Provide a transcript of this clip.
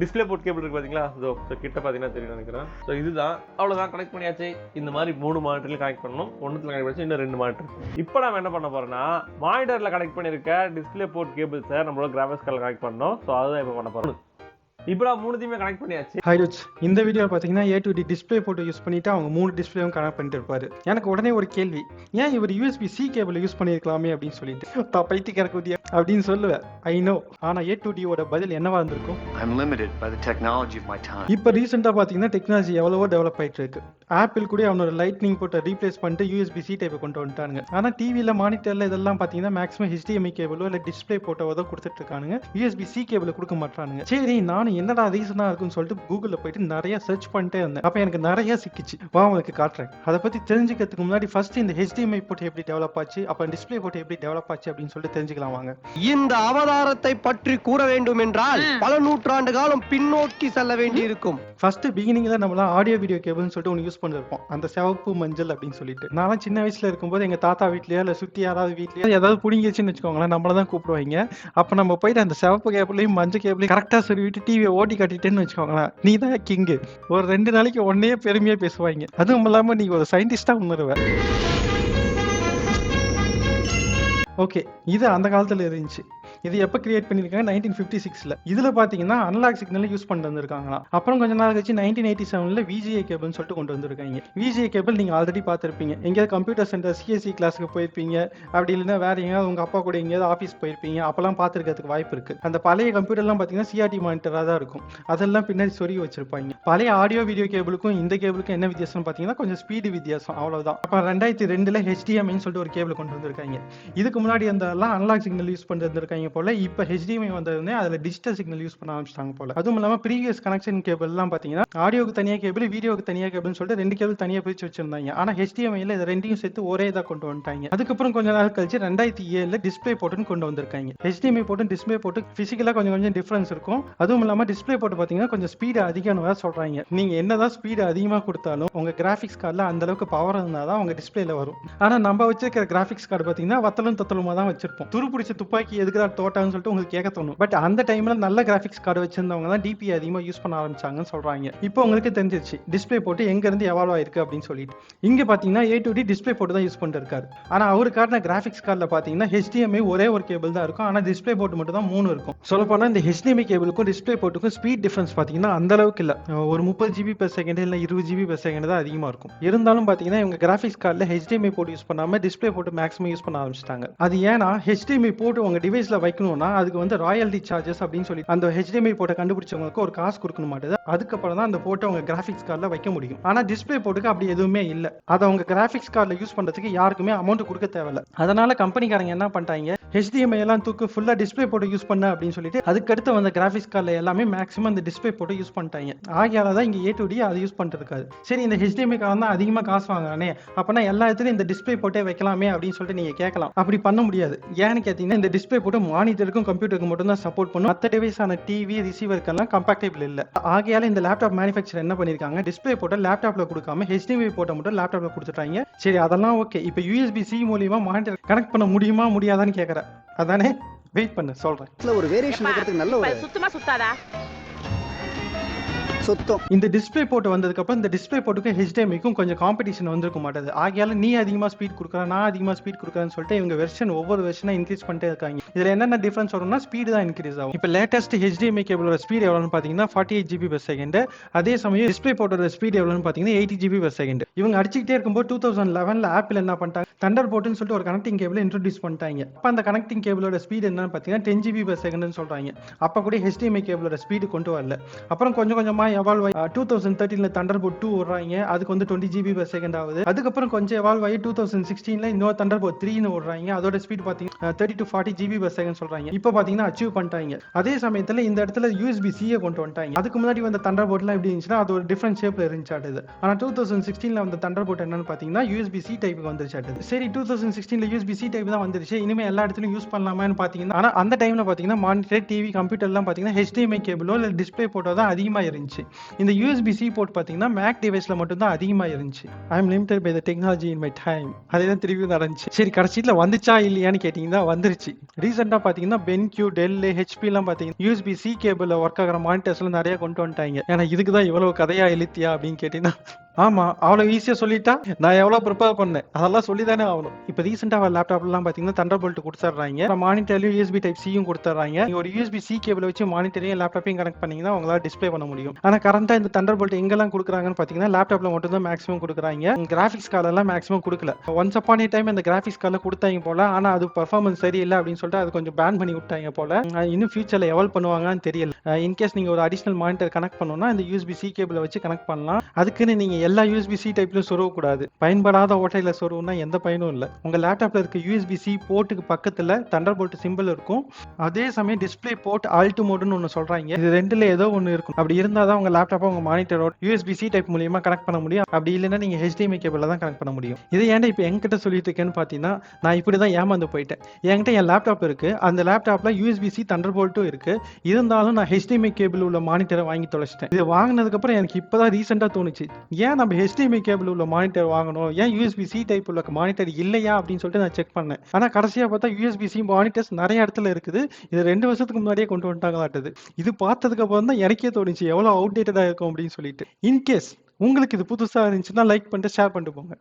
Display board cable இருக்கு பாத்தீங்களா, இதோ கிட்ட பாத்தீங்கன்னா தெரியும் நினைக்கிறேன். ஸோ இதுதான், அவ்வளவுதான் கனெக்ட் பண்ணியாச்சு. இந்த மாதிரி 3 மானிட்டர்ல கனெக்ட் பண்ணணும். ஒன்றுல கனெக்ட் பண்ணி இன்னும் 2 மானிட்டர். இப்போ நம்ம என்ன பண்ண போறோம்னா மானிட்டர்ல கனெக்ட் பண்ணிருக்க டிஸ்பிளே போர்ட் கேபிள்ஸை நம்மளோட கிராஃபிக்ஸ் கார்டில் கனெக்ட் பண்ணணும். ஸோ அதுதான் இப்போ பண்ண போறோம். இப்போ நான் 3த்தையுமே கனெக்ட் பண்ணியாச்சு. ஹை டூட்ஸ், இந்த வீடியோ பார்த்தீங்கன்னா A2D டிஸ்பிளே போட்டு யூஸ் பண்ணிட்டு அவங்க 3 டிஸ்பிளேவும் கனெக்ட் பண்ணிட்டு இருப்பாரு. எனக்கு உடனே ஒரு கேள்வி, ஏன் இவர் USB-C கேபிள் யூஸ் பண்ணியிருக்கலாமே அப்படின்னு சொல்லிட்டு பைத்தியக்கார குதியா அப்படின்னு சொல்லுவேன். I know. ஆனா A2D-யோட பதில் என்னவா இருந்திருக்கும்? I'm limited by the technology of my time. இப்போ ரீசெண்டாக பார்த்தீங்கன்னா டெக்னாலஜி எவ்வளவோ டெவலப் ஆயிட்டு இருக்கு. ஆப்பிள் கூட அவனோட லைட்னிங் போட்ட ரீப்ளேஸ் பண்ணிட்டு USB-C டைப்பை கொண்டு வந்துட்டானுங்க. ஆனால் டிவியில் மானிட்டரில் இதெல்லாம் பார்த்தீங்கன்னா மேக்ஸிமம் HDMI கேபிளோ இல்லை டிஸ்பிளே போட்டோ தான் கொடுத்துட்டு இருக்கானுங்க. USB-C கேபிளை கொடுக்க மாட்டானுங்க. சரி, நானும் என்னடா ரீசனா இருக்குன்னு சொல்லிட்டு கூகுளில் போயிட்டு நிறைய சர்ச் பண்ணிட்டே இருந்தேன். அப்போ எனக்கு நிறைய சிக்கிச்சு. உங்களுக்கு காட்டுறேன். அதை பற்றி தெரிஞ்சுக்கிறதுக்கு முன்னாடி ஃபர்ஸ்ட் இந்த HDMI போட்டு எப்படி டெவலப் ஆச்சு, அப்போ டிஸ்பிளே போட்டு எப்படி டெவலப் ஆச்சு அப்படின்னு சொல்லிட்டு தெரிஞ்சுக்கலாம் வாங்க. இந்த அவதாரத்தை பற்றி கூற வேண்டும் என்றால் பல நூற்றாண்டு காலம் பின்னோக்கி செல்ல வேண்டி இருக்கும். ஃபர்ஸ்ட் பிகினிங்ல நம்மளாம் ஆடியோ வீடியோ கேபிள்னு சொல்லிட்டு ஒன்று யூஸ் பண்ணிருப்போம், அந்த சிவப்பு மஞ்சள் அப்படின்னு சொல்லிட்டு. நான் சின்ன வயசுல இருக்கும்போது எங்க தாத்தா வீட்லயோ இல்லை சுற்றி யாராவது வீட்லயோ ஏதாவது புடிங்கிச்சுன்னு வச்சுக்கோங்களேன், நம்மள தான் கூப்பிடுவாங்க. அப்போ நம்ம போயிட்டு அந்த சிவப்பு கேபிளையும் மஞ்சள் கேபிளையும் கரெக்டாக சொல்லிவிட்டு டிவியை ஓட்டி கட்டிட்டேன்னு வச்சுக்கோங்களேன், நீ தான் கிங்கு. ஒரு 2 நாளைக்கு ஒன்னே பெருமையா பேசுவாங்க. அதுவும் இல்லாம நீ ஒரு சயின்டிஸ்டா உணருவ. ஓகே, இது அந்த காலத்துல இருந்துச்சு. இது எப்போ கிரியேட் பண்ணியிருக்காங்க? 1956ல. இதில் பார்த்தீங்கன்னா அனலாக் சிக்னல் யூஸ் பண்ணிட்டு வந்திருக்காங்களா. அப்புறம் கொஞ்ச நாள் கழிச்சு 1987ல் VGA கேபிள்னு சொல்லிட்டு கொண்டு வந்திருக்காங்க. VGA கேபிள் நீங்கள் ஆல்ரெடி பார்த்துருப்பீங்க. எங்கேயாவது கம்ப்யூட்டர் சென்டர் CSE கிளாஸுக்கு போயிருப்பீங்க, அப்படி இல்லைன்னா வேற எங்கேயாவது உங்கள் அப்பா கூட எங்கேயாவது ஆஃபீஸ் போயிருப்பீங்க. அப்போல்லாம் பார்த்துருக்கிறதுக்கு வாய்ப்பு இருக்குது. அந்த பழைய கம்ப்யூட்டர்லாம் பார்த்தீங்கன்னா CRT மானிட்டராக தான் இருக்கும். அதெல்லாம் பின்னாடி சொருகி வச்சிருப்பாங்க. பழைய ஆடியோ வீடியோ கேபிளுக்கும் இந்த கேபிளுக்கும் என்ன வித்தியாசம்னு பார்த்தீங்கன்னா கொஞ்சம் ஸ்பீடு வித்தியாசம், அவ்வளோதான். அப்போ 2002ல் HDMIன்னு சொல்லிட்டு ஒரு கேபிள் கொண்டு வந்திருக்காங்க. இதுக்கு முன்னாடி அந்த அனலாக் சிக்னல் யூஸ் பண்ணிட்டு வந்திருக்காங்க போல. இப்போ HDMI வந்ததுமே அதில் டிஜிட்டல் சிக்னல் யூஸ் பண்ண ஆரம்பிச்சிட்டாங்க போல. அதுவும் இல்லாமல் ப்ரீவியஸ் கனெக்ஷன் கேபிள் எல்லாம் பார்த்தீங்கன்னா ஆடியோக்கு தனியாக கேபிள், வீடியோக்கு தனியாக கேபிள்னு சொல்லிட்டு 2 கேபிள் தனியாக பிரிச்சு வச்சிருந்தாங்க. ஆனால் HDMIல இதை 2யும் சேர்த்து ஒரே இதாக கொண்டு வந்துட்டாங்க. அதுக்கப்புறம் கொஞ்ச நாள் கழிச்சு 2007ல் டிஸ்பிளே போர்ட்டுன்னு கொண்டு வந்திருக்காங்க. HDMI போர்ட்டு டிஸ்பிளே போர்ட்டு பிசிக்கலாக கொஞ்சம் டிஃபரன்ஸ் இருக்கும். அதுவும் இல்லாமல் டிஸ்பிளே போர்ட்டு பார்த்தீங்கன்னா கொஞ்சம் ஸ்பீடு அதிகமாக சொல்றாங்க. நீங்க என்னதான் ஸ்பீடு அதிகமாக கொடுத்தாலும் உங்க கிராஃபிக்ஸ் கார்டில் அந்த அளவுக்கு பவர் இருந்தால் தான் உங்க டிஸ்பிளேல வரும். ஆனால் நம்ம வச்சிருக்கிற கிராஃபிக்ஸ் கார்டு பார்த்தீங்கன்னா வத்தலும் தத்தலுமா தான் வச்சிருப்போம். துருப்பிடிச்ச துப்பாக்கி எதுக்குதான் தோட்டான்னு சொல்லிட்டு உங்களுக்கு கேட்க தோணும். பட் அந்த டைம்ல நல்ல கிராஃபிக்ஸ் கார்டு வச்சிருந்தவங்க தான் DPI அதிகமாக யூஸ் பண்ண ஆரம்பிச்சாங்கன்னு சொல்றாங்க. இப்போ உங்களுக்கு தெரிஞ்சிருச்சு டிஸ்பிளே போட்டு எங்க இருந்து எவால்வ் ஆயிருக்கு அப்படின்னு சொல்லிட்டு. இங்க பாத்தீங்கன்னா A2D டிஸ்பிளே போட்டு தான் யூஸ் பண்ணிட்டு இருக்காரு. ஆனா அவரு காட்டின கிராஃபிக்ஸ் கார்டில் பாத்தீங்கன்னா HDMI ஒரே ஒரு கேபிள் தான் இருக்கும். ஆனா டிஸ்பிளே போர்ட் மட்டும் தான் 3 இருக்கும். சொல்ல போனா இந்த HDMI கேபிளுக்கும் டிஸ்பிளே போர்ட்டுக்கும் ஸ்பீட் டிஃபரன்ஸ் பாத்தீங்கன்னா அந்த அளவுக்கு இல்ல. ஒரு 30 GB/s இல்ல 20 GB/s தான் அதிகமா இருக்கும். இருந்தாலும் பாத்தீங்கன்னா இவங்க கிராஃபிக்ஸ் கார்டில் HDMI போர்ட் யூஸ் பண்ணாம டிஸ்பிளே போர்ட் மேக்ஸிமம் யூஸ் பண்ண ஆரம்பிச்சிட்டாங்க. அது ஏன்னா HDMI போர்ட் உங்க டிவைஸ்ல வைக்கணும்னா அதுக்கு வந்து ராயல்டி சார்ஜஸ் அப்படின்னு சொல்லி அந்த HDMI போர்ட்டை கண்டுபிடிச்சவங்களுக்கு ஒரு காசு கொடுக்கணும் மாட்டேது. அதுக்கப்புறம் தான் அந்த போர்ட்டை உங்க கிராஃபிக்ஸ் கார்டில் வைக்க முடியும். ஆனா டிஸ்பிளே போர்ட்டுக்கு அப்படி எதுவுமே இல்லை. அதை உங்க கிராஃபிக்ஸ் கார்டில் யூஸ் பண்றதுக்கு யாருக்குமே அமௌண்ட் கொடுக்க தேவையில்ல. அதனால கம்பெனிக்காரங்க என்ன பண்ணிட்டாங்க, HDMI எல்லாம் தூக்கு ஃபுல்லா டிஸ்பிளே போர்ட்டை யூஸ் பண்ண அப்படின்னு சொல்லிட்டு அதுக்கடுத்து வந்த கிராஃபிக்ஸ் கார்டில் எல்லாமே மேக்ஸிமம் இந்த டிஸ்பிளே போர்ட்டை யூஸ் பண்ணிட்டாங்க. ஆகையால தான் இங்க A2D அதை யூஸ் பண்ணிட்டு இருக்காது. சரி, இந்த HDMI காரன் தான் அதிகமாக காசு வாங்குறானே, அப்பனா எல்லா இடத்துலையும் இந்த டிஸ்பிளே போர்ட்டே வைக்கலாமே அப்படின்னு சொல்லிட்டு நீங்க கேட்கலாம். அப்படி பண்ண முடியாது. ஏன்னு கேட்டீங்கன்னா இந்த டிஸ்பிளே போர்ட்டு மானிட்டருக்கும் கம்ப்யூட்டருக்கு மட்டும் தான் சப்போர்ட் பண்ணும். மற்ற டிவைஸான டிவி ரிசீவருக்கெல்லாம் கம்பேட்டபிள் இல்லை. ஆகையால இந்த லேப்டாப் மேனுஃபேக்சர் என்ன பண்ணிருக்காங்க, டிஸ்பிளே போர்ட்டை லேப்டாப்ல கொடுக்காம HDMI போர்ட்டை மட்டும் லேப்டாப்ல கொடுத்துட்டாங்க. சரி, அதெல்லாம் ஓகே. இப்போ USB-C மூலியமா மானிட்டர் கனெக்ட் பண்ண முடியுமா முடியாதான்னு கேட்கறேன். அதானே, வெயிட் பண்ண சொல்றேன். ஒரு வேரியேஷன் இருக்கிறதுக்கு நல்ல ஒரு சுத்தமா சுத்தாதா சுத்தம். இந்த டிஸ்பிளே போர்ட் வந்ததுக்கு அப்புறம் இந்த டிஸ்பிளே போர்ட்டுக்கும் HDMIக்கும் கொஞ்சம் காம்படிஷன் வந்திருக்க மாட்டேது. ஆகையால நீ அதிகமாக ஸ்பீட் கொடுக்குறேன், நான் அதிகமாக ஸ்பீட் கொடுக்குறேன்னு சொல்லிட்டு இவங்க வெர்ஷன் ஒவ்வொரு வெர்ஷனா இன்க்ரீஸ் பண்ணிட்டே இருக்காங்க. இதுல என்னென்ன டிஃபரன்ஸ் வரும்னா ஸ்பீடு தான் இன்க்ரீஸ் ஆகும். இப்போ லேட்டஸ்ட் HDMI கேபிளோட ஸ்பீட் எவ்வளோன்னு பார்த்தீங்கன்னா 48 GB/s. அதே சமயம் டிஸ்பிளே போர்ட்டோட ஸ்பீட் எவ்வளோன்னு பார்த்தீங்கன்னா 80 GB/s. இவங்க அடிச்சுக்கிட்டே இருக்கும்போது 2011ல் ஆப்பிள் என்ன பண்ணிட்டாங்க, தண்டர் போர்ட்னு சொல்லிட்டு ஒரு கனெக்டிங் கேபிள் இன்ட்ரோடியூஸ் பண்ணிட்டாங்க. அப்போ அந்த கனெக்டிங் கேபிளோட ஸ்பீட் என்னன்னு பார்த்தீங்கன்னா 10 GB/s சொல்றாங்க. அப்போ கூட HDMI கேபிளோட ஸ்பீடு கொண்டு வரல. அப்புறம் கொஞ்சம் கொஞ்சமா எவால்வ் 2013ல தண்டர்போர்ட் 2 ஓடுறாங்க. அதுக்கு வந்து 20 GB/s ஆகுது. அதுக்கப்புறம் கொஞ்சம் எவால்வ் ஆகி 2016ல இன்னொரு தண்டர்போர்ட் 3ன்னு ஓடுறாங்க. அதோட ஸ்பீட் பார்த்தீங்கன்னா 30 to 40 GB/s சொல்றாங்க. இப்போ பார்த்தீங்கன்னா அச்சீவ் பண்ணிட்டாங்க. அதே சமயத்தில் இந்த இடத்துல USB-C கொண்டு வந்துட்டாங்க. அதுக்கு முன்னாடி வந்த தண்டர்போர்ட்லாம் எப்படி இருந்துச்சுன்னா அது ஒரு டிஃபரண்ட் ஷேப்ல இருந்துச்சாட்டுது. ஆனால் 2016ல வந்த தண்டர்போர்ட் என்னன்னு பார்த்தீங்கன்னா USB-C டைப்புக்கு வந்துருச்சாட்டுது. சரி, 2016ல USB-C டைப் தான் வந்துருச்சு, இனிமே எல்லா இடத்துலையும் யூஸ் பண்ணலாமான்னு பார்த்தீங்கன்னா ஆனால் அந்த டைம்ல பார்த்தீங்கன்னா மானிட்டர், டிவி, கம்ப்யூட்டர்லாம் பார்த்தீங்கன்னா HDMI கேபிளோ இல்லை டிஸ்பிளே போட்டோ தான் அதிகமாக இருந்துச்சு. இந்த USB-C போர்ட் பார்த்தீங்கன்னா மேக் டிவைஸ்ல மட்டும் தான் அதிகமாக இருந்துச்சு. I am limited by the technology in my time. அதே தான் திருப்பி நடந்துச்சு. சரி கடைசியில் வந்துச்சா இல்லையான்னு கேட்டிங்கன்னா வந்துருச்சு. ரீசெண்டாக பார்த்தீங்கன்னா பென்கியூ, டெல், ஹெச்பிலாம் பார்த்தீங்கன்னா USB-C கேபிளில் ஒர்க் ஆகிற மானிட்டர்ஸ்லாம் நிறைய கொண்டு வந்துட்டாங்க. ஏன்னா இதுக்கு தான் இவ்வளவு கதையா எழுத்தியா அப்படின்னு கேட்டீங்கன்னா ஆமா அவ்வளோ ஈஸியாக சொல்லிட்டா நான் எவ்வளோ ப்ரிப்பேர் பண்ணேன் அதெல்லாம் சொல்லி தானே ஆகணும். இப்போ ரீசெண்டாக லேப்டாப்லாம் பார்த்தீங்கன்னா தண்டர்போல்ட் கொடுத்துட்றாங்க, மானிட்டர்லையும் USB Type-C கொடுத்துட்றாங்க. நீங்கள் ஒரு USB-C கேபிள் வச்சு மானிட்டரையும் லேப்டாப்பையும் கனெக்ட் பண்ணீங்கன்னா உங்களால் டிஸ்பிளே பண்ண முடியும். ஆனால் கரண்ட்டாக இந்த தண்டர்போல்ட் எங்கெல்லாம் கொடுக்குறாங்கன்னு பார்த்தீங்கன்னா லேப்டாப்ல மட்டும் தான் மேக்ஸிமம் கொடுக்குறாங்க. கிராஃபிக்ஸ் கார்டெல்லாம் மேக்ஸிமம் கொடுக்கல. ஒன்ஸ் அப்பான் ஏ டைம் இந்த கிராஃபிக்ஸ் கார்டில் கொடுத்தாங்க போல, ஆனால் அது பர்ஃபார்மன்ஸ் சரியில்லை அப்படின்னு சொல்லிட்டு அது கொஞ்சம் பேன் பண்ணி விட்டாங்க போல. இன்னும் ஃபியூச்சரில் எவ்வளோ பண்ணுவாங்கன்னு தெரியல. இன்கேஸ் நீங்கள் ஒரு அடிஷனல் மானிட்டர் கனெக்ட் பண்ணணும்னா இந்த USB-C கேபிளை வச்சு கனெக்ட் பண்ணலாம். அதுக்குன்னு நீங்கள் எல்லா USB-C டைப்லையும் சொருவக்கூடாது. பயன்படாத ஓட்டையில சொருவுனா எந்த பயனும் இல்லை. உங்க லேப்டாப்ல இருக்க USB-C போர்ட்டுக்கு பக்கத்துல தண்டர்போல்ட் சிம்பிள் இருக்கும். அதே சமயம் டிஸ்பிளே போர்ட் ஆல்ட் மோடுன்னு ஒன்று சொல்றாங்க. இது ரெண்டுல ஏதோ ஒன்று இருக்கும். அப்படி இருந்தாதான் உங்க லேப்டாப்பை உங்க மானிட்டரோட USB-C டைப் மூலியமா கனெக்ட் பண்ண முடியும். அப்படி இல்லைன்னா நீங்க HDMI கேபிள்ல தான் கனெக்ட் பண்ண முடியும். இதை ஏன்டா இப்போ என்கிட்ட சொல்லிட்டு இருக்கேன்னு பார்த்தீங்கன்னா நான் இப்படி தான் ஏமாந்து போயிட்டேன். என்கிட்ட என் லேப்டாப் இருக்கு, அந்த லேப்டாப்ல USB-C தண்டர்போல்ட்டும் இருக்கு. இருந்தாலும் நான் HDMI கேபிள் உள்ள மானிட்டரை வாங்கி தொலைச்சிட்டேன். இது வாங்கினதுக்கு அப்புறம் எனக்கு இப்பதான் ரீசெண்டா தோணுச்சு, ஏன் நம்ம HDMI கேபிள் உள்ள மானிட்டர் வாங்கணும், ஏன் USB-C டைப் உள்ள மானிட்டர் இல்லையா அப்படின்னு சொல்லிட்டு நான் செக் பண்ணேன். ஆனா கடைசியா பார்த்தா USB-C மானிட்டர்ஸ் நிறைய இடத்துல இருக்குது. இது 2 வருஷத்துக்கு முன்னாடியே கொண்டு வந்துட்டாங்களாட்டுது. இது பார்த்ததுக்கு அப்புறம் தான் எனக்கே தோணுச்சு எவ்வளவு அவுடேட்டடா இருக்கும் அப்படின்னு சொல்லிட்டு. இன்கேஸ் உங்களுக்கு இது புதுசா இருந்துச்சுன்னா லைக் பண்ணிட்டு ஷேர் பண்ணிட்டு போங்க.